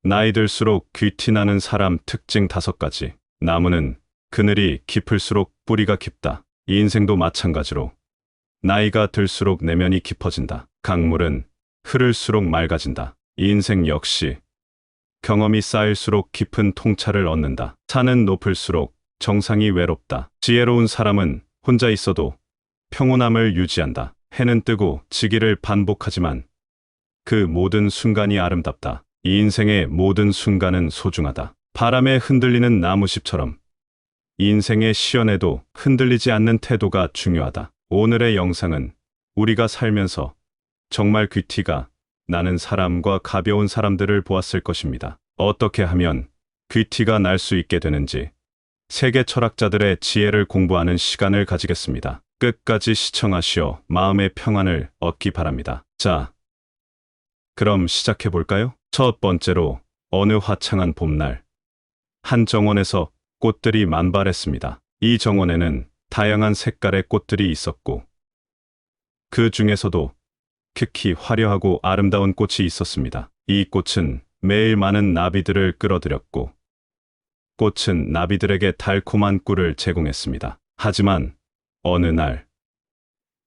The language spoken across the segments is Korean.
나이 들수록 귀티나는 사람 특징 5가지. 나무는 그늘이 깊을수록 뿌리가 깊다. 이 인생도 마찬가지로 나이가 들수록 내면이 깊어진다. 강물은 흐를수록 맑아진다. 이 인생 역시 경험이 쌓일수록 깊은 통찰을 얻는다. 산은 높을수록 정상이 외롭다. 지혜로운 사람은 혼자 있어도 평온함을 유지한다. 해는 뜨고 지기를 반복하지만 그 모든 순간이 아름답다. 이 인생의 모든 순간은 소중하다. 바람에 흔들리는 나무잎처럼 이 인생의 시련에도 흔들리지 않는 태도가 중요하다. 오늘의 영상은 우리가 살면서 정말 귀티가 나는 사람과 가벼운 사람들을 보았을 것입니다. 어떻게 하면 귀티가 날 수 있게 되는지 세계 철학자들의 지혜를 공부하는 시간을 가지겠습니다. 끝까지 시청하시어 마음의 평안을 얻기 바랍니다. 자, 그럼 시작해 볼까요? 첫 번째로 어느 화창한 봄날 한 정원에서 꽃들이 만발했습니다. 이 정원에는 다양한 색깔의 꽃들이 있었고 그 중에서도 특히 화려하고 아름다운 꽃이 있었습니다. 이 꽃은 매일 많은 나비들을 끌어들였고 꽃은 나비들에게 달콤한 꿀을 제공했습니다. 하지만 어느 날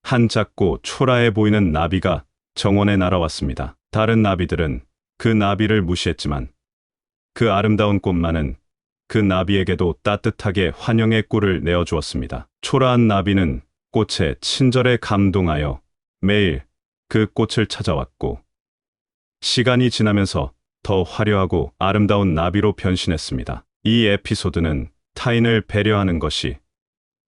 한 작고 초라해 보이는 나비가 정원에 날아왔습니다. 다른 나비들은 그 나비를 무시했지만 그 아름다운 꽃만은 그 나비에게도 따뜻하게 환영의 꿀을 내어주었습니다. 초라한 나비는 꽃에 친절에 감동하여 매일 그 꽃을 찾아왔고 시간이 지나면서 더 화려하고 아름다운 나비로 변신했습니다. 이 에피소드는 타인을 배려하는 것이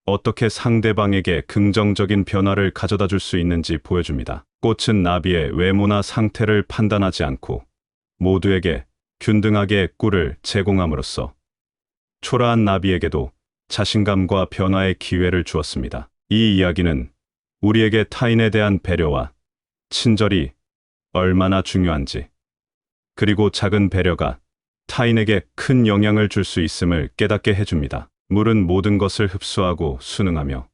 어떻게 상대방에게 긍정적인 변화를 가져다 줄 수 있는지 보여줍니다. 꽃은 나비의 외모나 상태를 판단하지 않고 모두에게 균등하게 꿀을 제공함으로써 초라한 나비에게도 자신감과 변화의 기회를 주었습니다. 이 이야기는 우리에게 타인에 대한 배려와 친절이 얼마나 중요한지, 그리고 작은 배려가 타인에게 큰 영향을 줄 수 있음을 깨닫게 해줍니다. 물은 모든 것을 흡수하고 순응하며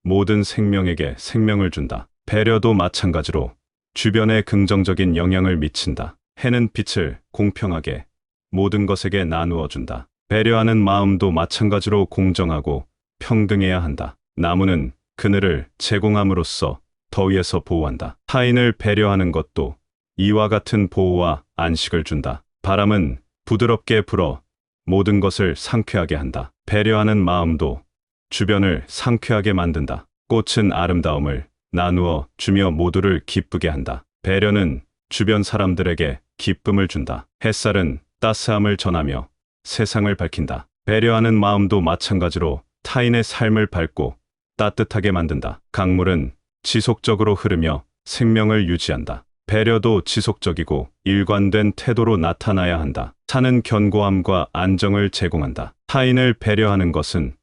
모든 생명에게 생명을 준다. 배려도 마찬가지로 주변에 긍정적인 영향을 미친다. 해는 빛을 공평하게 모든 것에게 나누어 준다. 배려하는 마음도 마찬가지로 공정하고 평등해야 한다. 나무는 그늘을 제공함으로써 더위에서 보호한다. 타인을 배려하는 것도 이와 같은 보호와 안식을 준다. 바람은 부드럽게 불어 모든 것을 상쾌하게 한다. 배려하는 마음도 주변을 상쾌하게 만든다. 꽃은 아름다움을 나누어 주며 모두를 기쁘게 한다. 배려는 주변 사람들에게 기쁨을 준다. 햇살은 따스함을 전하며 세상을 밝힌다. 배려하는 마음도 마찬가지로 타인의 삶을 밝고 따뜻하게 만든다. 강물은 지속적으로 흐르며 생명을 유지한다. 배려도 지속적이고 일관된 태도로 나타나야 한다. 산은 견고함과 안정을 제공한다. 타인을 배려하는 것은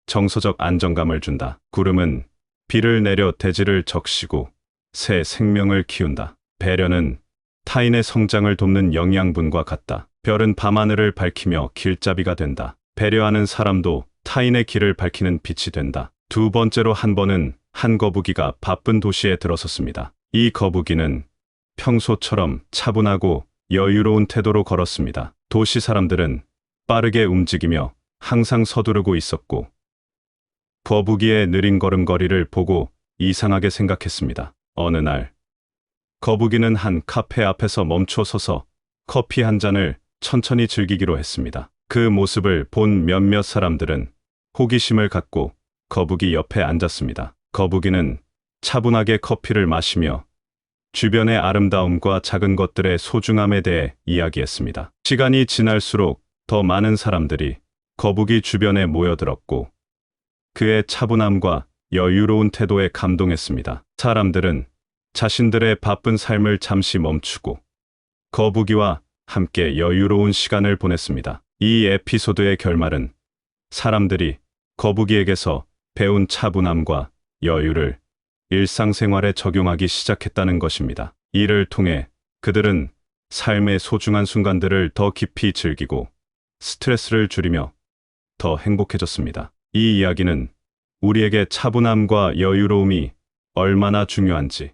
정서적 안정감을 준다. 구름은 비를 내려 대지를 적시고 새 생명을 키운다. 배려는 타인의 성장을 돕는 영양분과 같다. 별은 밤하늘을 밝히며 길잡이가 된다. 배려하는 사람도 타인의 길을 밝히는 빛이 된다. 두 번째로 한 번은 한 거북이가 바쁜 도시에 들어섰습니다. 이 거북이는 평소처럼 차분하고 여유로운 태도로 걸었습니다. 도시 사람들은 빠르게 움직이며 항상 서두르고 있었고 거북이의 느린 걸음걸이를 보고 이상하게 생각했습니다. 어느 날 거북이는 한 카페 앞에서 멈춰 서서 커피 한 잔을 천천히 즐기기로 했습니다. 그 모습을 본 몇몇 사람들은 호기심을 갖고 거북이 옆에 앉았습니다. 거북이는 차분하게 커피를 마시며 주변의 아름다움과 작은 것들의 소중함에 대해 이야기했습니다. 시간이 지날수록 더 많은 사람들이 거북이 주변에 모여들었고 그의 차분함과 여유로운 태도에 감동했습니다. 사람들은 자신들의 바쁜 삶을 잠시 멈추고 거북이와 함께 여유로운 시간을 보냈습니다. 이 에피소드의 결말은 사람들이 거북이에게서 배운 차분함과 여유를 일상생활에 적용하기 시작했다는 것입니다. 이를 통해 그들은 삶의 소중한 순간들을 더 깊이 즐기고 스트레스를 줄이며 더 행복해졌습니다. 이 이야기는 우리에게 차분함과 여유로움이 얼마나 중요한지,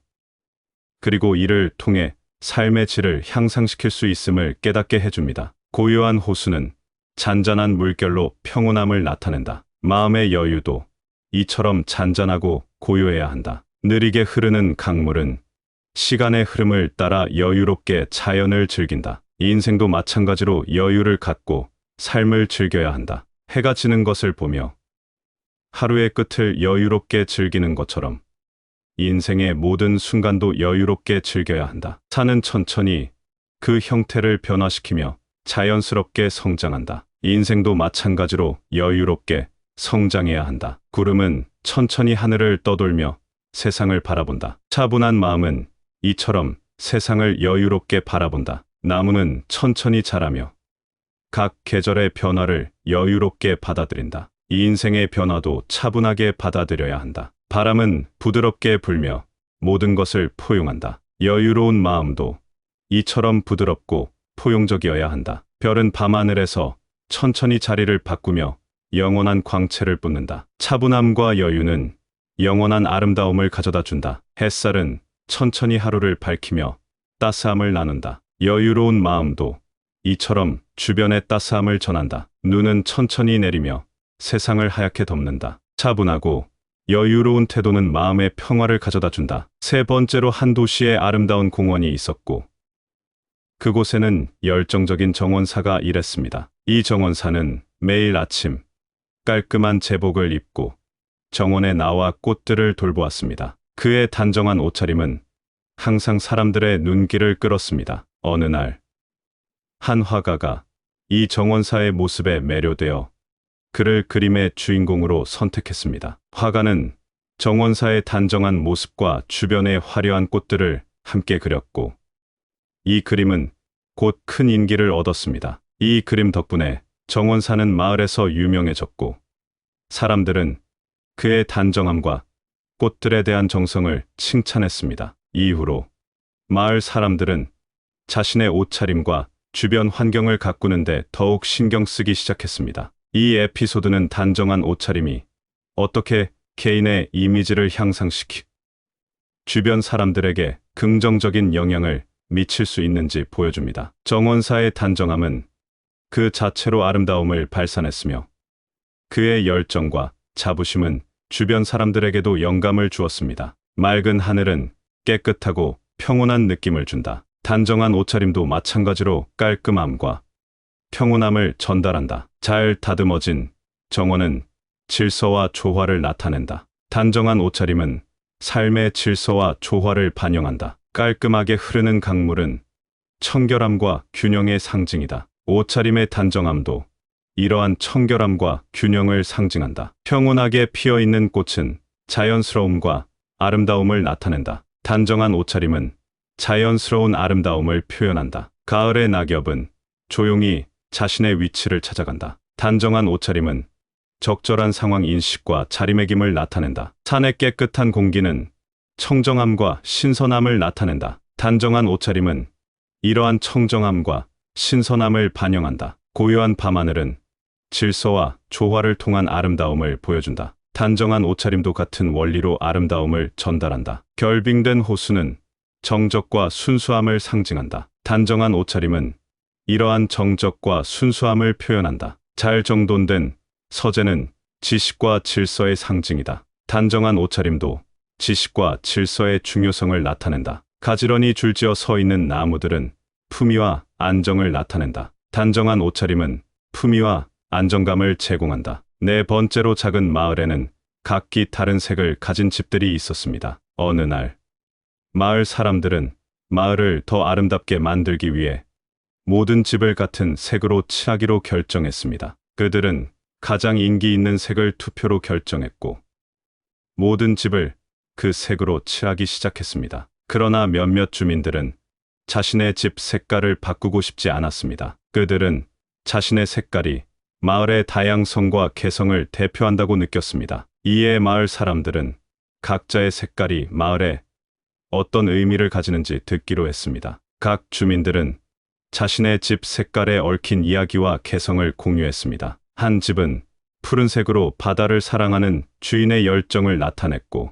그리고 이를 통해 삶의 질을 향상시킬 수 있음을 깨닫게 해줍니다. 고요한 호수는 잔잔한 물결로 평온함을 나타낸다. 마음의 여유도 이처럼 잔잔하고 고요해야 한다. 느리게 흐르는 강물은 시간의 흐름을 따라 여유롭게 자연을 즐긴다. 인생도 마찬가지로 여유를 갖고 삶을 즐겨야 한다. 해가 지는 것을 보며 하루의 끝을 여유롭게 즐기는 것처럼 인생의 모든 순간도 여유롭게 즐겨야 한다. 산은 천천히 그 형태를 변화시키며 자연스럽게 성장한다. 인생도 마찬가지로 여유롭게 성장해야 한다. 구름은 천천히 하늘을 떠돌며 세상을 바라본다. 차분한 마음은 이처럼 세상을 여유롭게 바라본다. 나무는 천천히 자라며 각 계절의 변화를 여유롭게 받아들인다. 이 인생의 변화도 차분하게 받아들여야 한다. 바람은 부드럽게 불며 모든 것을 포용한다. 여유로운 마음도 이처럼 부드럽고 포용적이어야 한다. 별은 밤하늘에서 천천히 자리를 바꾸며 영원한 광채를 뿜는다. 차분함과 여유는 영원한 아름다움을 가져다 준다. 햇살은 천천히 하루를 밝히며 따스함을 나눈다. 여유로운 마음도 이처럼 주변의 따스함을 전한다. 눈은 천천히 내리며 세상을 하얗게 덮는다. 차분하고 여유로운 태도는 마음의 평화를 가져다 준다. 세 번째로 한 도시에 아름다운 공원이 있었고 그곳에는 열정적인 정원사가 일했습니다. 이 정원사는 매일 아침 깔끔한 제복을 입고 정원에 나와 꽃들을 돌보았습니다. 그의 단정한 옷차림은 항상 사람들의 눈길을 끌었습니다. 어느 날 한 화가가 이 정원사의 모습에 매료되어 그를 그림의 주인공으로 선택했습니다. 화가는 정원사의 단정한 모습과 주변의 화려한 꽃들을 함께 그렸고 이 그림은 곧 큰 인기를 얻었습니다. 이 그림 덕분에 정원사는 마을에서 유명해졌고 사람들은 그의 단정함과 꽃들에 대한 정성을 칭찬했습니다. 이후로 마을 사람들은 자신의 옷차림과 주변 환경을 가꾸는데 더욱 신경 쓰기 시작했습니다. 이 에피소드는 단정한 옷차림이 어떻게 개인의 이미지를 향상시키고 주변 사람들에게 긍정적인 영향을 미칠 수 있는지 보여줍니다. 정원사의 단정함은 그 자체로 아름다움을 발산했으며 그의 열정과 자부심은 주변 사람들에게도 영감을 주었습니다. 맑은 하늘은 깨끗하고 평온한 느낌을 준다. 단정한 옷차림도 마찬가지로 깔끔함과 평온함을 전달한다. 잘 다듬어진 정원은 질서와 조화를 나타낸다. 단정한 옷차림은 삶의 질서와 조화를 반영한다. 깔끔하게 흐르는 강물은 청결함과 균형의 상징이다. 옷차림의 단정함도 이러한 청결함과 균형을 상징한다. 평온하게 피어있는 꽃은 자연스러움과 아름다움을 나타낸다. 단정한 옷차림은 자연스러운 아름다움을 표현한다. 가을의 낙엽은 조용히 자신의 위치를 찾아간다. 단정한 옷차림은 적절한 상황 인식과 자리매김을 나타낸다. 산의 깨끗한 공기는 청정함과 신선함을 나타낸다. 단정한 옷차림은 이러한 청정함과 신선함을 반영한다. 고요한 밤하늘은 질서와 조화를 통한 아름다움을 보여준다. 단정한 옷차림도 같은 원리로 아름다움을 전달한다. 결빙된 호수는 정적과 순수함을 상징한다. 단정한 옷차림은 이러한 정적과 순수함을 표현한다. 잘 정돈된 서재는 지식과 질서의 상징이다. 단정한 옷차림도 지식과 질서의 중요성을 나타낸다. 가지런히 줄지어 서 있는 나무들은 품위와 안정을 나타낸다. 단정한 옷차림은 품위와 안정감을 제공한다. 네 번째로 작은 마을에는 각기 다른 색을 가진 집들이 있었습니다. 어느 날 마을 사람들은 마을을 더 아름답게 만들기 위해 모든 집을 같은 색으로 칠하기로 결정했습니다. 그들은 가장 인기 있는 색을 투표로 결정했고 모든 집을 그 색으로 칠하기 시작했습니다. 그러나 몇몇 주민들은 자신의 집 색깔을 바꾸고 싶지 않았습니다. 그들은 자신의 색깔이 마을의 다양성과 개성을 대표한다고 느꼈습니다. 이에 마을 사람들은 각자의 색깔이 마을에 어떤 의미를 가지는지 듣기로 했습니다. 각 주민들은 자신의 집 색깔에 얽힌 이야기와 개성을 공유했습니다. 한 집은 푸른색으로 바다를 사랑하는 주인의 열정을 나타냈고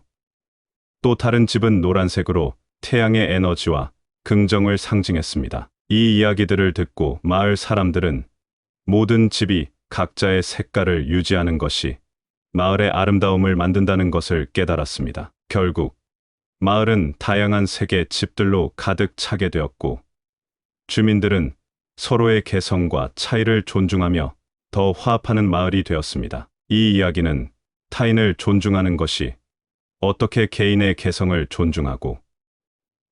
또 다른 집은 노란색으로 태양의 에너지와 긍정을 상징했습니다. 이 이야기들을 듣고 마을 사람들은 모든 집이 각자의 색깔을 유지하는 것이 마을의 아름다움을 만든다는 것을 깨달았습니다. 결국 마을은 다양한 색의 집들로 가득 차게 되었고 주민들은 서로의 개성과 차이를 존중하며 더 화합하는 마을이 되었습니다. 이 이야기는 타인을 존중하는 것이 어떻게 개인의 개성을 존중하고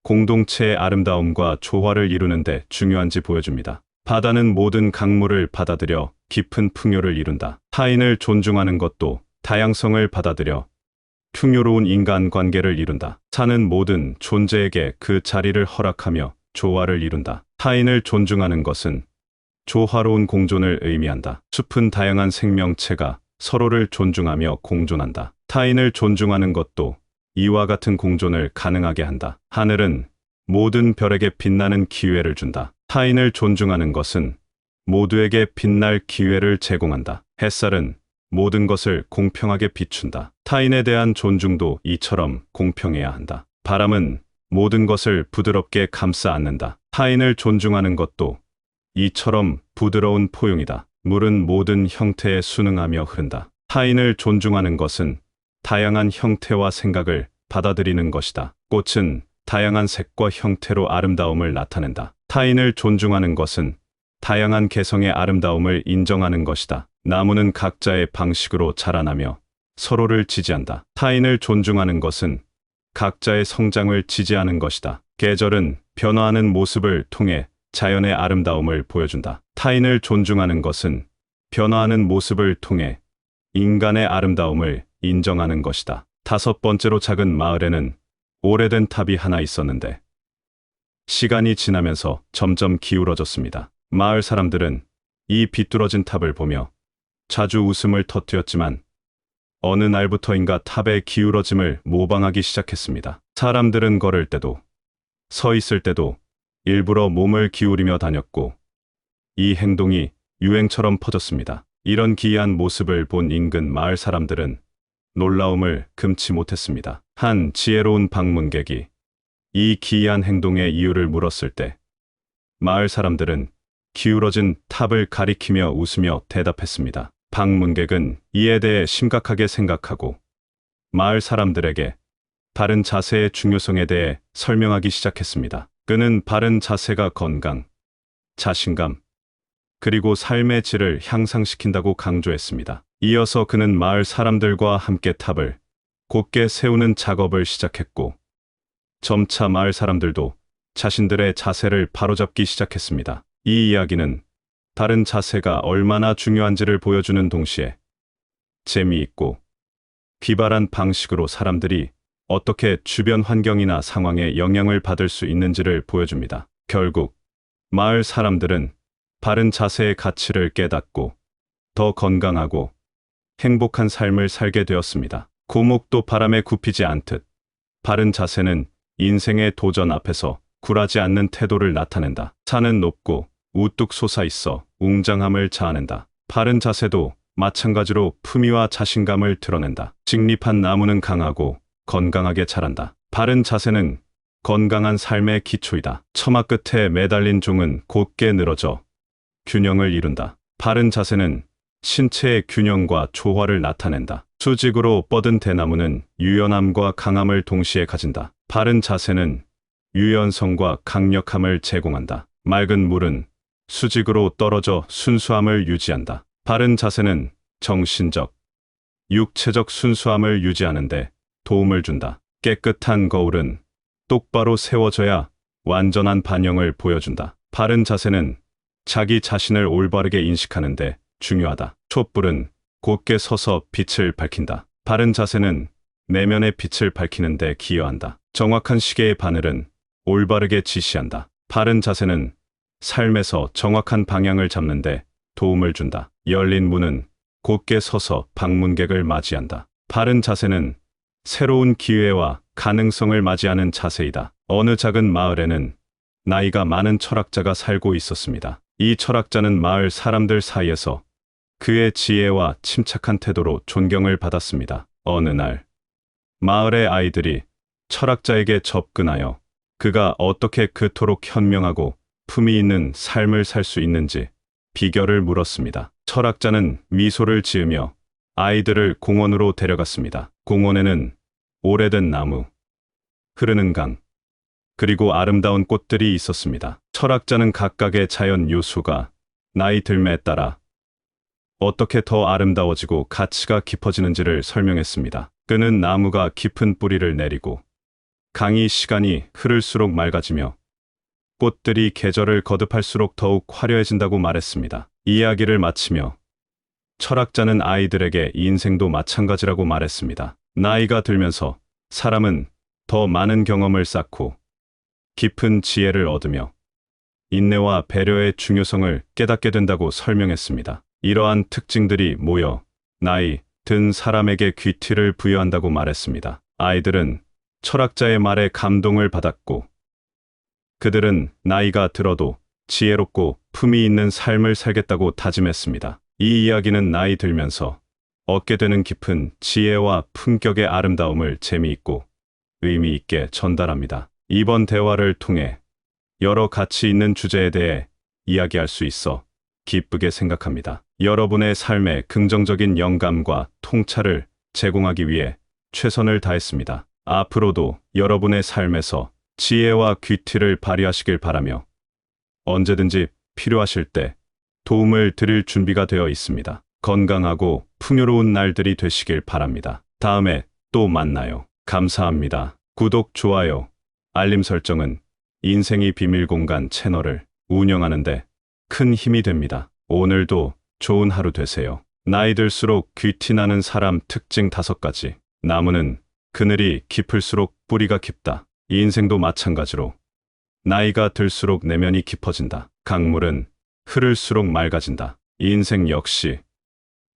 공동체의 아름다움과 조화를 이루는 데 중요한지 보여줍니다. 바다는 모든 강물을 받아들여 깊은 풍요를 이룬다. 타인을 존중하는 것도 다양성을 받아들여 풍요로운 인간관계를 이룬다. 산은 모든 존재에게 그 자리를 허락하며 조화를 이룬다. 타인을 존중하는 것은 조화로운 공존을 의미한다. 숲은 다양한 생명체가 서로를 존중하며 공존한다. 타인을 존중하는 것도 이와 같은 공존을 가능하게 한다. 하늘은 모든 별에게 빛나는 기회를 준다. 타인을 존중하는 것은 모두에게 빛날 기회를 제공한다. 햇살은 모든 것을 공평하게 비춘다. 타인에 대한 존중도 이처럼 공평해야 한다. 바람은 모든 것을 부드럽게 감싸 안는다. 타인을 존중하는 것도 이처럼 부드러운 포용이다. 물은 모든 형태에 순응하며 흐른다. 타인을 존중하는 것은 다양한 형태와 생각을 받아들이는 것이다. 꽃은 다양한 색과 형태로 아름다움을 나타낸다. 타인을 존중하는 것은 다양한 개성의 아름다움을 인정하는 것이다. 나무는 각자의 방식으로 자라나며 서로를 지지한다. 타인을 존중하는 것은 각자의 성장을 지지하는 것이다. 계절은 변화하는 모습을 통해 자연의 아름다움을 보여준다. 타인을 존중하는 것은 변화하는 모습을 통해 인간의 아름다움을 인정하는 것이다. 다섯 번째로, 작은 마을에는 오래된 탑이 하나 있었는데 시간이 지나면서 점점 기울어졌습니다. 마을 사람들은 이 비뚤어진 탑을 보며 자주 웃음을 터뜨렸지만 어느 날부터인가 탑의 기울어짐을 모방하기 시작했습니다. 사람들은 걸을 때도 서 있을 때도 일부러 몸을 기울이며 다녔고 이 행동이 유행처럼 퍼졌습니다. 이런 기이한 모습을 본 인근 마을 사람들은 놀라움을 금치 못했습니다. 한 지혜로운 방문객이 이 기이한 행동의 이유를 물었을 때 마을 사람들은 기울어진 탑을 가리키며 웃으며 대답했습니다. 방문객은 이에 대해 심각하게 생각하고 마을 사람들에게 바른 자세의 중요성에 대해 설명하기 시작했습니다. 그는 바른 자세가 건강, 자신감, 그리고 삶의 질을 향상시킨다고 강조했습니다. 이어서 그는 마을 사람들과 함께 탑을 곧게 세우는 작업을 시작했고 점차 마을 사람들도 자신들의 자세를 바로잡기 시작했습니다. 이 이야기는 바른 자세가 얼마나 중요한지를 보여주는 동시에 재미있고 기발한 방식으로 사람들이 어떻게 주변 환경이나 상황에 영향을 받을 수 있는지를 보여줍니다. 결국 마을 사람들은 바른 자세의 가치를 깨닫고 더 건강하고 행복한 삶을 살게 되었습니다. 고목도 바람에 굽히지 않듯 바른 자세는 인생의 도전 앞에서 굴하지 않는 태도를 나타낸다. 산은 높고 우뚝 솟아있어 웅장함을 자아낸다. 바른 자세도 마찬가지로 품위와 자신감을 드러낸다. 직립한 나무는 강하고 건강하게 자란다. 바른 자세는 건강한 삶의 기초이다. 처마 끝에 매달린 종은 곧게 늘어져 균형을 이룬다. 바른 자세는 신체의 균형과 조화를 나타낸다. 수직으로 뻗은 대나무는 유연함과 강함을 동시에 가진다. 바른 자세는 유연성과 강력함을 제공한다. 맑은 물은 수직으로 떨어져 순수함을 유지한다. 바른 자세는 정신적, 육체적 순수함을 유지하는 데 도움을 준다. 깨끗한 거울은 똑바로 세워져야 완전한 반영을 보여준다. 바른 자세는 자기 자신을 올바르게 인식하는 데 중요하다. 촛불은 곧게 서서 빛을 밝힌다. 바른 자세는 내면의 빛을 밝히는 데 기여한다. 정확한 시계의 바늘은 올바르게 지시한다. 바른 자세는 삶에서 정확한 방향을 잡는 데 도움을 준다. 열린 문은 곧게 서서 방문객을 맞이한다. 바른 자세는 새로운 기회와 가능성을 맞이하는 자세이다. 어느 작은 마을에는 나이가 많은 철학자가 살고 있었습니다. 이 철학자는 마을 사람들 사이에서 그의 지혜와 침착한 태도로 존경을 받았습니다. 어느 날 마을의 아이들이 철학자에게 접근하여 그가 어떻게 그토록 현명하고 품위 있는 삶을 살 수 있는지 비결을 물었습니다. 철학자는 미소를 지으며 아이들을 공원으로 데려갔습니다. 공원에는 오래된 나무, 흐르는 강, 그리고 아름다운 꽃들이 있었습니다. 철학자는 각각의 자연 요소가 나이 들매에 따라 어떻게 더 아름다워지고 가치가 깊어지는지를 설명했습니다. 그는 나무가 깊은 뿌리를 내리고 강이 시간이 흐를수록 맑아지며 꽃들이 계절을 거듭할수록 더욱 화려해진다고 말했습니다. 이야기를 마치며 철학자는 아이들에게 인생도 마찬가지라고 말했습니다. 나이가 들면서 사람은 더 많은 경험을 쌓고 깊은 지혜를 얻으며 인내와 배려의 중요성을 깨닫게 된다고 설명했습니다. 이러한 특징들이 모여 나이 든 사람에게 귀티를 부여한다고 말했습니다. 아이들은 철학자의 말에 감동을 받았고 그들은 나이가 들어도 지혜롭고 품위 있는 삶을 살겠다고 다짐했습니다. 이 이야기는 나이 들면서 얻게 되는 깊은 지혜와 품격의 아름다움을 재미있고 의미 있게 전달합니다. 이번 대화를 통해 여러 가치 있는 주제에 대해 이야기할 수 있어 기쁘게 생각합니다. 여러분의 삶에 긍정적인 영감과 통찰을 제공하기 위해 최선을 다했습니다. 앞으로도 여러분의 삶에서 지혜와 귀티를 발휘하시길 바라며 언제든지 필요하실 때 도움을 드릴 준비가 되어 있습니다. 건강하고 풍요로운 날들이 되시길 바랍니다. 다음에 또 만나요. 감사합니다. 구독, 좋아요, 알림 설정은 인생이 비밀 공간 채널을 운영하는데 큰 힘이 됩니다. 오늘도 좋은 하루 되세요. 나이 들수록 귀티나는 사람 특징 5가지. 나무는 그늘이 깊을수록 뿌리가 깊다. 인생도 마찬가지로 나이가 들수록 내면이 깊어진다. 강물은 흐를수록 맑아진다. 인생 역시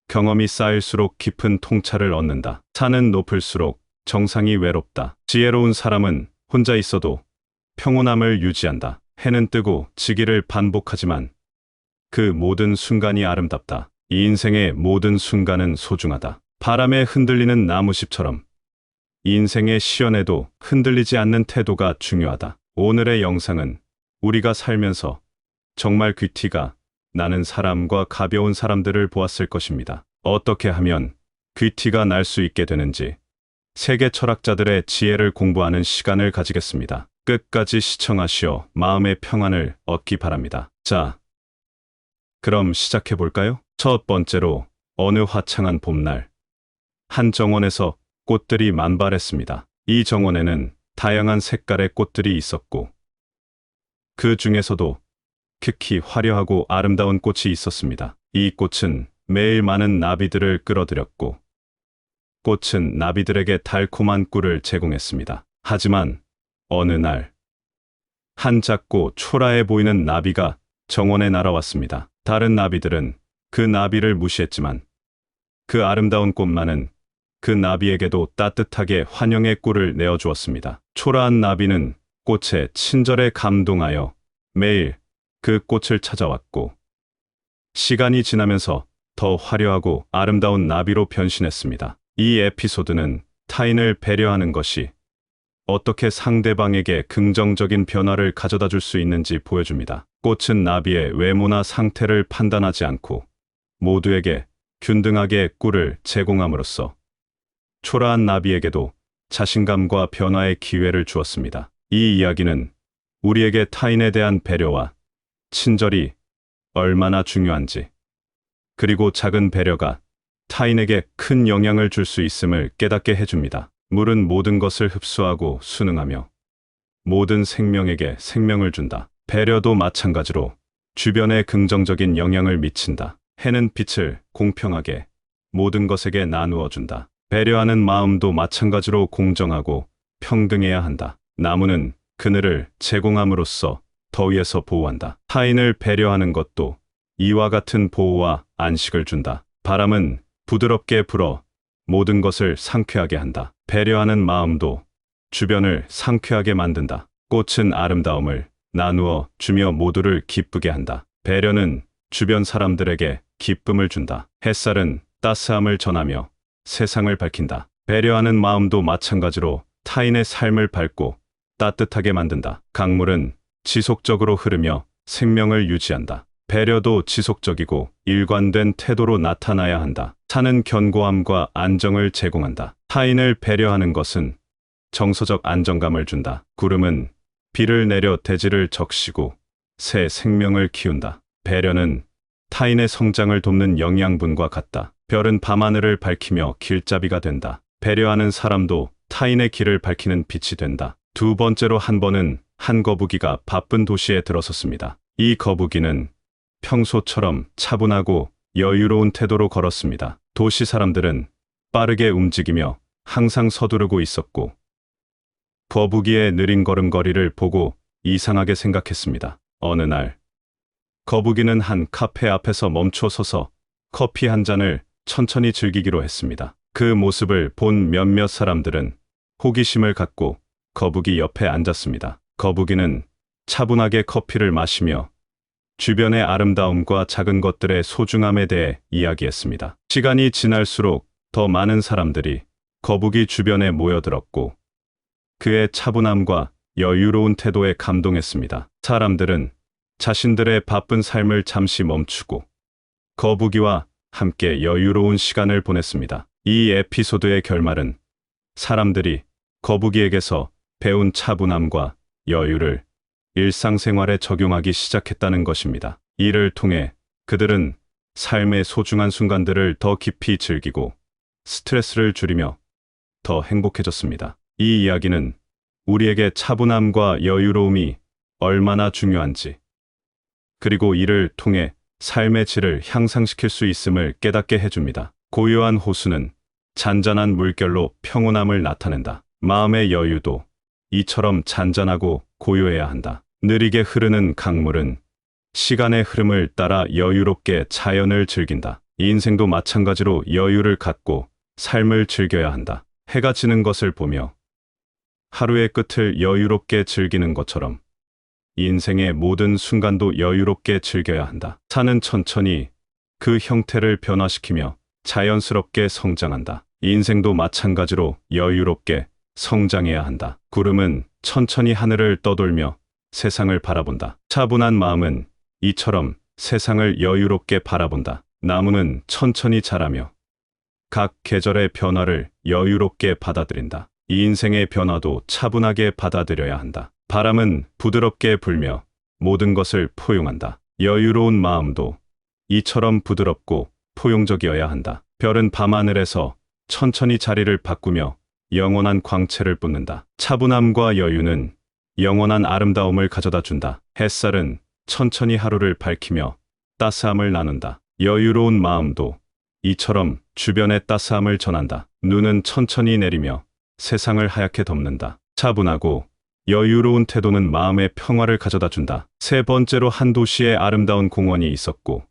경험이 쌓일수록 깊은 통찰을 얻는다. 산은 높을수록 정상이 외롭다. 지혜로운 사람은 혼자 있어도 평온함을 유지한다. 해는 뜨고 지기를 반복하지만 그 모든 순간이 아름답다. 이 인생의 모든 순간은 소중하다. 바람에 흔들리는 나무잎처럼 인생의 시련에도 흔들리지 않는 태도가 중요하다. 오늘의 영상은 우리가 살면서 정말 귀티가 나는 사람과 가벼운 사람들을 보았을 것입니다. 어떻게 하면 귀티가 날 수 있게 되는지 세계 철학자들의 지혜를 공부하는 시간을 가지겠습니다. 끝까지 시청하시어 마음의 평안을 얻기 바랍니다. 자, 그럼 시작해 볼까요? 첫 번째로 어느 화창한 봄날 한 정원에서 꽃들이 만발했습니다. 이 정원에는 다양한 색깔의 꽃들이 있었고 그 중에서도 특히 화려하고 아름다운 꽃이 있었습니다. 이 꽃은 매일 많은 나비들을 끌어들였고 꽃은 나비들에게 달콤한 꿀을 제공했습니다. 하지만 어느 날 한 작고 초라해 보이는 나비가 정원에 날아왔습니다. 다른 나비들은 그 나비를 무시했지만 그 아름다운 꽃만은 그 나비에게도 따뜻하게 환영의 꿀을 내어주었습니다. 초라한 나비는 꽃에 친절에 감동하여 매일 그 꽃을 찾아왔고 시간이 지나면서 더 화려하고 아름다운 나비로 변신했습니다. 이 에피소드는 타인을 배려하는 것이 어떻게 상대방에게 긍정적인 변화를 가져다 줄 수 있는지 보여줍니다. 꽃은 나비의 외모나 상태를 판단하지 않고 모두에게 균등하게 꿀을 제공함으로써 초라한 나비에게도 자신감과 변화의 기회를 주었습니다. 이 이야기는 우리에게 타인에 대한 배려와 친절이 얼마나 중요한지, 그리고 작은 배려가 타인에게 큰 영향을 줄 수 있음을 깨닫게 해줍니다. 물은 모든 것을 흡수하고 순응하며 모든 생명에게 생명을 준다. 배려도 마찬가지로 주변에 긍정적인 영향을 미친다. 해는 빛을 공평하게 모든 것에게 나누어 준다. 배려하는 마음도 마찬가지로 공정하고 평등해야 한다. 나무는 그늘을 제공함으로써 더위에서 보호한다. 타인을 배려하는 것도 이와 같은 보호와 안식을 준다. 바람은 부드럽게 불어 모든 것을 상쾌하게 한다. 배려하는 마음도 주변을 상쾌하게 만든다. 꽃은 아름다움을 나누어 주며 모두를 기쁘게 한다. 배려는 주변 사람들에게 기쁨을 준다. 햇살은 따스함을 전하며 세상을 밝힌다. 배려하는 마음도 마찬가지로 타인의 삶을 밝고 따뜻하게 만든다. 강물은 지속적으로 흐르며 생명을 유지한다. 배려도 지속적이고 일관된 태도로 나타나야 한다. 산은 견고함과 안정을 제공한다. 타인을 배려하는 것은 정서적 안정감을 준다. 구름은 비를 내려 대지를 적시고 새 생명을 키운다. 배려는 타인의 성장을 돕는 영양분과 같다. 별은 밤하늘을 밝히며 길잡이가 된다. 배려하는 사람도 타인의 길을 밝히는 빛이 된다. 두 번째로 한 번은 한 거북이가 바쁜 도시에 들어섰습니다. 이 거북이는 평소처럼 차분하고 여유로운 태도로 걸었습니다. 도시 사람들은 빠르게 움직이며 항상 서두르고 있었고 거북이의 느린 걸음걸이를 보고 이상하게 생각했습니다. 어느 날 거북이는 한 카페 앞에서 멈춰 서서 커피 한 잔을 천천히 즐기기로 했습니다. 그 모습을 본 몇몇 사람들은 호기심을 갖고 거북이 옆에 앉았습니다. 거북이는 차분하게 커피를 마시며 주변의 아름다움과 작은 것들의 소중함에 대해 이야기했습니다. 시간이 지날수록 더 많은 사람들이 거북이 주변에 모여들었고 그의 차분함과 여유로운 태도에 감동했습니다. 사람들은 자신들의 바쁜 삶을 잠시 멈추고 거북이와 함께 여유로운 시간을 보냈습니다. 이 에피소드의 결말은 사람들이 거북이에게서 배운 차분함과 여유를 일상생활에 적용하기 시작했다는 것입니다. 이를 통해 그들은 삶의 소중한 순간들을 더 깊이 즐기고 스트레스를 줄이며 더 행복해졌습니다. 이 이야기는 우리에게 차분함과 여유로움이 얼마나 중요한지, 그리고 이를 통해 삶의 질을 향상시킬 수 있음을 깨닫게 해줍니다. 고요한 호수는 잔잔한 물결로 평온함을 나타낸다. 마음의 여유도 이처럼 잔잔하고 고요해야 한다. 느리게 흐르는 강물은 시간의 흐름을 따라 여유롭게 자연을 즐긴다. 인생도 마찬가지로 여유를 갖고 삶을 즐겨야 한다. 해가 지는 것을 보며 하루의 끝을 여유롭게 즐기는 것처럼 인생의 모든 순간도 여유롭게 즐겨야 한다. 산은 천천히 그 형태를 변화시키며 자연스럽게 성장한다. 인생도 마찬가지로 여유롭게 성장해야 한다. 구름은 천천히 하늘을 떠돌며 세상을 바라본다. 차분한 마음은 이처럼 세상을 여유롭게 바라본다. 나무는 천천히 자라며 각 계절의 변화를 여유롭게 받아들인다. 이 인생의 변화도 차분하게 받아들여야 한다. 바람은 부드럽게 불며 모든 것을 포용한다. 여유로운 마음도 이처럼 부드럽고 포용적이어야 한다. 별은 밤하늘에서 천천히 자리를 바꾸며 영원한 광채를 뿜는다. 차분함과 여유는 영원한 아름다움을 가져다 준다. 햇살은 천천히 하루를 밝히며 따스함을 나눈다. 여유로운 마음도 이처럼 주변의 따스함을 전한다. 눈은 천천히 내리며 세상을 하얗게 덮는다. 차분하고 여유로운 태도는 마음의 평화를 가져다 준다. 세 번째로 한 도시에 아름다운 공원이 있었고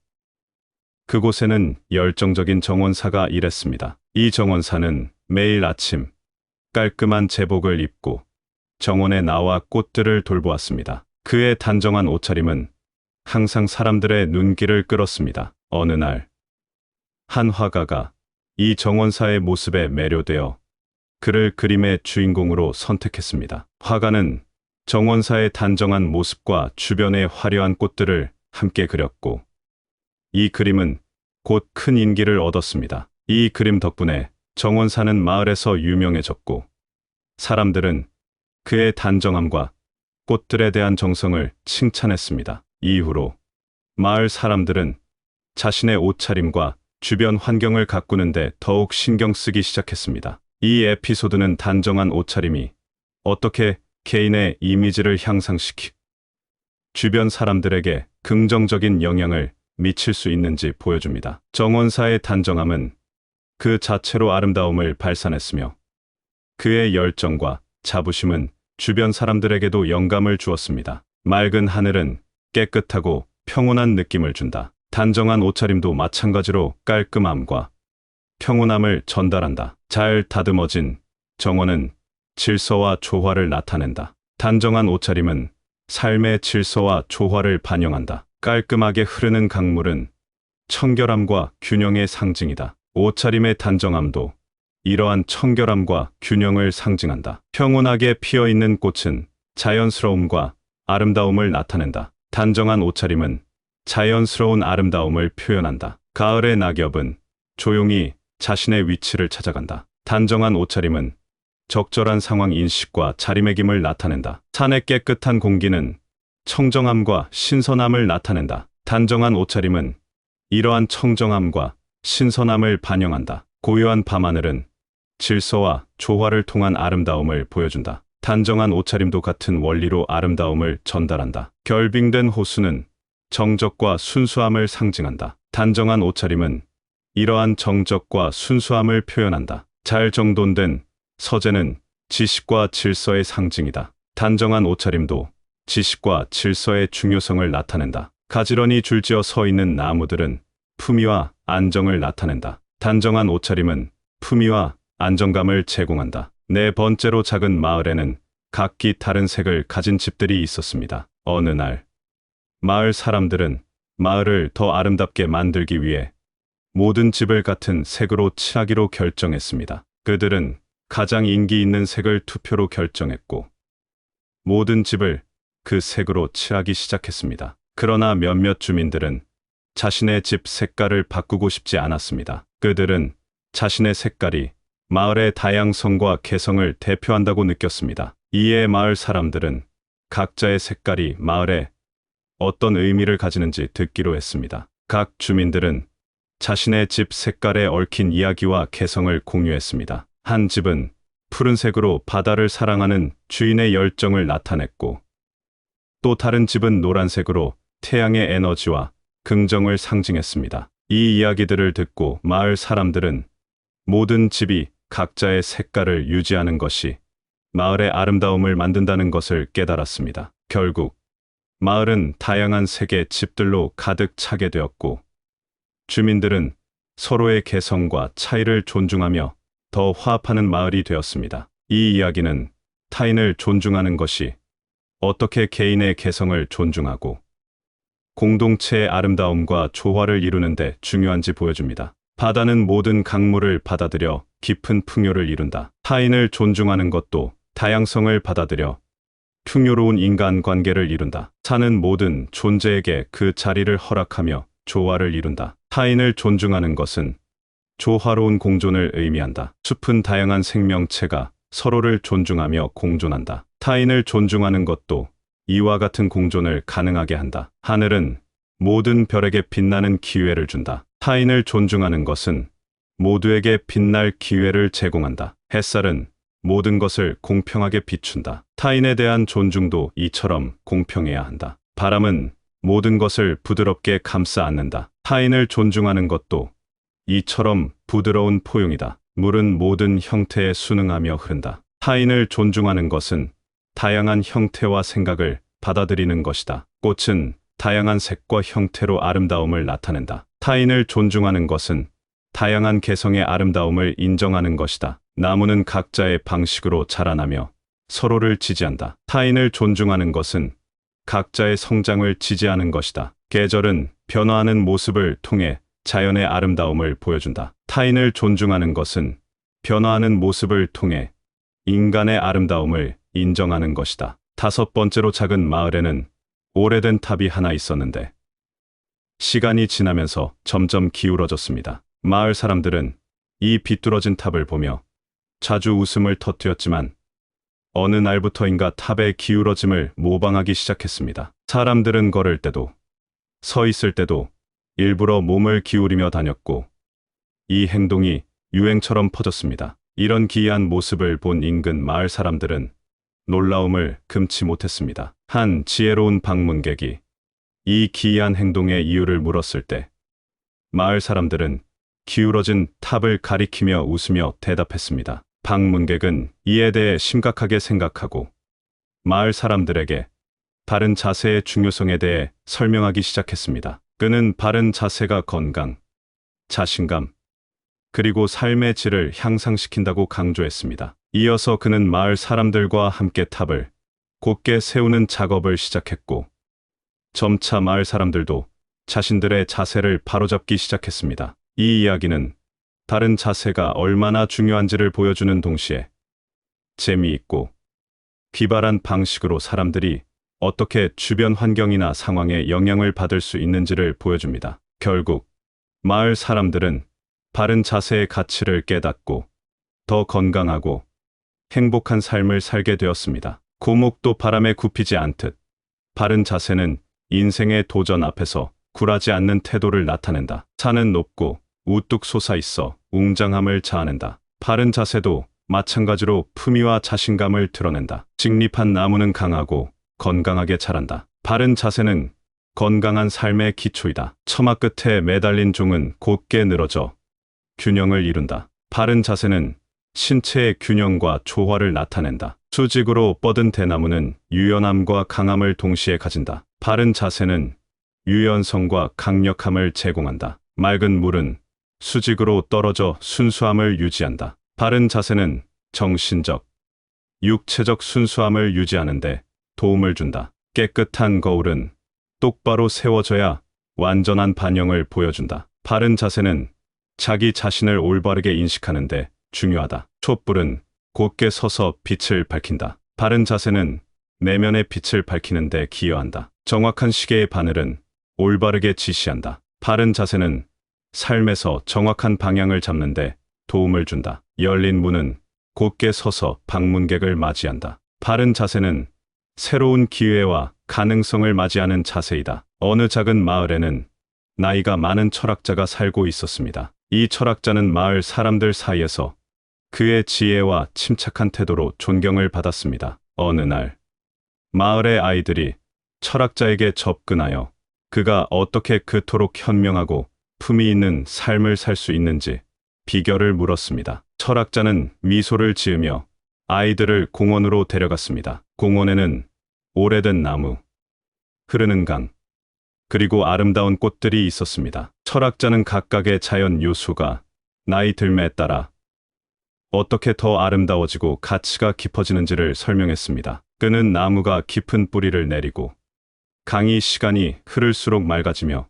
그곳에는 열정적인 정원사가 일했습니다. 이 정원사는 매일 아침 깔끔한 제복을 입고 정원에 나와 꽃들을 돌보았습니다. 그의 단정한 옷차림은 항상 사람들의 눈길을 끌었습니다. 어느 날 한 화가가 이 정원사의 모습에 매료되어 그를 그림의 주인공으로 선택했습니다. 화가는 정원사의 단정한 모습과 주변의 화려한 꽃들을 함께 그렸고 이 그림은 곧 큰 인기를 얻었습니다. 이 그림 덕분에 정원사는 마을에서 유명해졌고 사람들은 그의 단정함과 꽃들에 대한 정성을 칭찬했습니다. 이후로 마을 사람들은 자신의 옷차림과 주변 환경을 가꾸는데 더욱 신경 쓰기 시작했습니다. 이 에피소드는 단정한 옷차림이 어떻게 개인의 이미지를 향상시키고 주변 사람들에게 긍정적인 영향을 미칠 수 있는지 보여줍니다. 정원사의 단정함은 그 자체로 아름다움을 발산했으며 그의 열정과 자부심은 주변 사람들에게도 영감을 주었습니다. 맑은 하늘은 깨끗하고 평온한 느낌을 준다. 단정한 옷차림도 마찬가지로 깔끔함과 평온함을 전달한다. 잘 다듬어진 정원은 질서와 조화를 나타낸다. 단정한 옷차림은 삶의 질서와 조화를 반영한다. 깔끔하게 흐르는 강물은 청결함과 균형의 상징이다. 옷차림의 단정함도 이러한 청결함과 균형을 상징한다. 평온하게 피어있는 꽃은 자연스러움과 아름다움을 나타낸다. 단정한 옷차림은 자연스러운 아름다움을 표현한다. 가을의 낙엽은 조용히 자신의 위치를 찾아간다. 단정한 옷차림은 적절한 상황 인식과 자리매김을 나타낸다. 산의 깨끗한 공기는 청정함과 신선함을 나타낸다. 단정한 옷차림은 이러한 청정함과 신선함을 반영한다. 고요한 밤하늘은 질서와 조화를 통한 아름다움을 보여준다. 단정한 옷차림도 같은 원리로 아름다움을 전달한다. 결빙된 호수는 정적과 순수함을 상징한다. 단정한 옷차림은 이러한 정적과 순수함을 표현한다. 잘 정돈된 서재는 지식과 질서의 상징이다. 단정한 옷차림도 지식과 질서의 중요성을 나타낸다. 가지런히 줄지어 서 있는 나무들은 품위와 안정을 나타낸다. 단정한 옷차림은 품위와 안정감을 제공한다. 네 번째로 작은 마을에는 각기 다른 색을 가진 집들이 있었습니다. 어느 날 마을 사람들은 마을을 더 아름답게 만들기 위해 모든 집을 같은 색으로 칠하기로 결정했습니다. 그들은 가장 인기 있는 색을 투표로 결정했고 모든 집을 그 색으로 칠하기 시작했습니다. 그러나 몇몇 주민들은 자신의 집 색깔을 바꾸고 싶지 않았습니다. 그들은 자신의 색깔이 마을의 다양성과 개성을 대표한다고 느꼈습니다. 이에 마을 사람들은 각자의 색깔이 마을에 어떤 의미를 가지는지 듣기로 했습니다. 각 주민들은 자신의 집 색깔에 얽힌 이야기와 개성을 공유했습니다. 한 집은 푸른색으로 바다를 사랑하는 주인의 열정을 나타냈고 또 다른 집은 노란색으로 태양의 에너지와 긍정을 상징했습니다. 이 이야기들을 듣고 마을 사람들은 모든 집이 각자의 색깔을 유지하는 것이 마을의 아름다움을 만든다는 것을 깨달았습니다. 결국 마을은 다양한 색의 집들로 가득 차게 되었고 주민들은 서로의 개성과 차이를 존중하며 더 화합하는 마을이 되었습니다. 이 이야기는 타인을 존중하는 것이 어떻게 개인의 개성을 존중하고 공동체의 아름다움과 조화를 이루는 데 중요한지 보여줍니다. 바다는 모든 강물을 받아들여 깊은 풍요를 이룬다. 타인을 존중하는 것도 다양성을 받아들여 풍요로운 인간관계를 이룬다. 산은 모든 존재에게 그 자리를 허락하며 조화를 이룬다. 타인을 존중하는 것은 조화로운 공존을 의미한다. 숲은 다양한 생명체가 서로를 존중하며 공존한다. 타인을 존중하는 것도 이와 같은 공존을 가능하게 한다. 하늘은 모든 별에게 빛나는 기회를 준다. 타인을 존중하는 것은 모두에게 빛날 기회를 제공한다. 햇살은 모든 것을 공평하게 비춘다. 타인에 대한 존중도 이처럼 공평해야 한다. 바람은 모든 것을 부드럽게 감싸 안는다. 타인을 존중하는 것도 이처럼 부드러운 포용이다. 물은 모든 형태에 순응하며 흐른다. 타인을 존중하는 것은 다양한 형태와 생각을 받아들이는 것이다. 꽃은 다양한 색과 형태로 아름다움을 나타낸다. 타인을 존중하는 것은 다양한 개성의 아름다움을 인정하는 것이다. 나무는 각자의 방식으로 자라나며 서로를 지지한다. 타인을 존중하는 것은 각자의 성장을 지지하는 것이다. 계절은 변화하는 모습을 통해 자연의 아름다움을 보여준다. 타인을 존중하는 것은 변화하는 모습을 통해 인간의 아름다움을 인정하는 것이다. 다섯 번째로 작은 마을에는 오래된 탑이 하나 있었는데 시간이 지나면서 점점 기울어졌습니다. 마을 사람들은 이 비뚤어진 탑을 보며 자주 웃음을 터뜨렸지만 어느 날부터인가 탑의 기울어짐을 모방하기 시작했습니다. 사람들은 걸을 때도 서 있을 때도 일부러 몸을 기울이며 다녔고 이 행동이 유행처럼 퍼졌습니다. 이런 기이한 모습을 본 인근 마을 사람들은 놀라움을 금치 못했습니다. 한 지혜로운 방문객이 이 기이한 행동의 이유를 물었을 때 마을 사람들은 기울어진 탑을 가리키며 웃으며 대답했습니다. 방문객은 이에 대해 심각하게 생각하고 마을 사람들에게 바른 자세의 중요성에 대해 설명하기 시작했습니다. 그는 바른 자세가 건강, 자신감, 그리고 삶의 질을 향상시킨다고 강조했습니다. 이어서 그는 마을 사람들과 함께 탑을 곧게 세우는 작업을 시작했고 점차 마을 사람들도 자신들의 자세를 바로잡기 시작했습니다. 이 이야기는 바른 자세가 얼마나 중요한지를 보여주는 동시에 재미있고 기발한 방식으로 사람들이 어떻게 주변 환경이나 상황에 영향을 받을 수 있는지를 보여줍니다. 결국 마을 사람들은 바른 자세의 가치를 깨닫고 더 건강하고 행복한 삶을 살게 되었습니다. 고목도 바람에 굽히지 않듯 바른 자세는 인생의 도전 앞에서 굴하지 않는 태도를 나타낸다. 산은 높고 우뚝 솟아 있어 웅장함을 자아낸다. 바른 자세도 마찬가지로 품위와 자신감을 드러낸다. 직립한 나무는 강하고 건강하게 자란다. 바른 자세는 건강한 삶의 기초이다. 처마 끝에 매달린 종은 곧게 늘어져 균형을 이룬다. 바른 자세는 신체의 균형과 조화를 나타낸다. 수직으로 뻗은 대나무는 유연함과 강함을 동시에 가진다. 바른 자세는 유연성과 강력함을 제공한다. 맑은 물은 수직으로 떨어져 순수함을 유지한다. 바른 자세는 정신적, 육체적 순수함을 유지하는데 도움을 준다. 깨끗한 거울은 똑바로 세워져야 완전한 반영을 보여준다. 바른 자세는 자기 자신을 올바르게 인식하는데 중요하다. 촛불은 곧게 서서 빛을 밝힌다. 바른 자세는 내면의 빛을 밝히는데 기여한다. 정확한 시계의 바늘은 올바르게 지시한다. 바른 자세는 삶에서 정확한 방향을 잡는데 도움을 준다. 열린 문은 곧게 서서 방문객을 맞이한다. 바른 자세는 새로운 기회와 가능성을 맞이하는 자세이다. 어느 작은 마을에는 나이가 많은 철학자가 살고 있었습니다. 이 철학자는 마을 사람들 사이에서 그의 지혜와 침착한 태도로 존경을 받았습니다. 어느 날 마을의 아이들이 철학자에게 접근하여 그가 어떻게 그토록 현명하고 품위 있는 삶을 살 수 있는지 비결을 물었습니다. 철학자는 미소를 지으며 아이들을 공원으로 데려갔습니다. 공원에는 오래된 나무, 흐르는 강, 그리고 아름다운 꽃들이 있었습니다. 철학자는 각각의 자연 요소가 나이 들매에 따라 어떻게 더 아름다워지고 가치가 깊어지는지를 설명했습니다. 그는 나무가 깊은 뿌리를 내리고 강이 시간이 흐를수록 맑아지며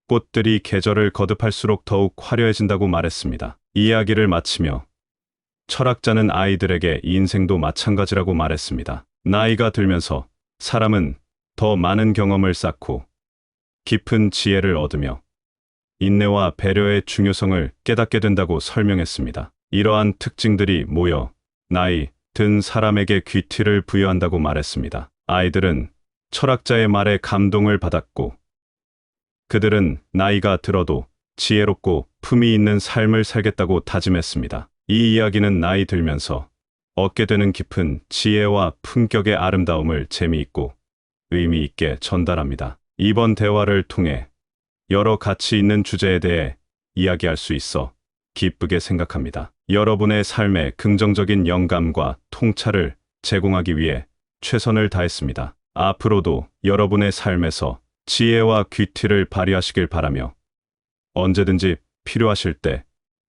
꽃들이 계절을 거듭할수록 더욱 화려해진다고 말했습니다. 이야기를 마치며 철학자는 아이들에게 인생도 마찬가지라고 말했습니다. 나이가 들면서 사람은 더 많은 경험을 쌓고 깊은 지혜를 얻으며 인내와 배려의 중요성을 깨닫게 된다고 설명했습니다. 이러한 특징들이 모여 나이 든 사람에게 귀티를 부여한다고 말했습니다. 아이들은 철학자의 말에 감동을 받았고 그들은 나이가 들어도 지혜롭고 품위 있는 삶을 살겠다고 다짐했습니다. 이 이야기는 나이 들면서 얻게 되는 깊은 지혜와 품격의 아름다움을 재미있고 의미 있게 전달합니다. 이번 대화를 통해 여러 가치 있는 주제에 대해 이야기할 수 있어 기쁘게 생각합니다. 여러분의 삶에 긍정적인 영감과 통찰을 제공하기 위해 최선을 다했습니다. 앞으로도 여러분의 삶에서 지혜와 귀티를 발휘하시길 바라며 언제든지 필요하실 때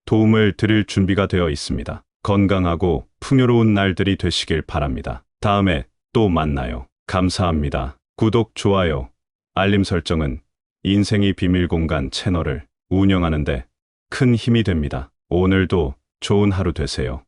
도움을 드릴 준비가 되어 있습니다. 건강하고 풍요로운 날들이 되시길 바랍니다. 다음에 또 만나요. 감사합니다. 구독, 좋아요, 알림 설정은 인생이 비밀 공간 채널을 운영하는데 큰 힘이 됩니다. 오늘도 좋은 하루 되세요.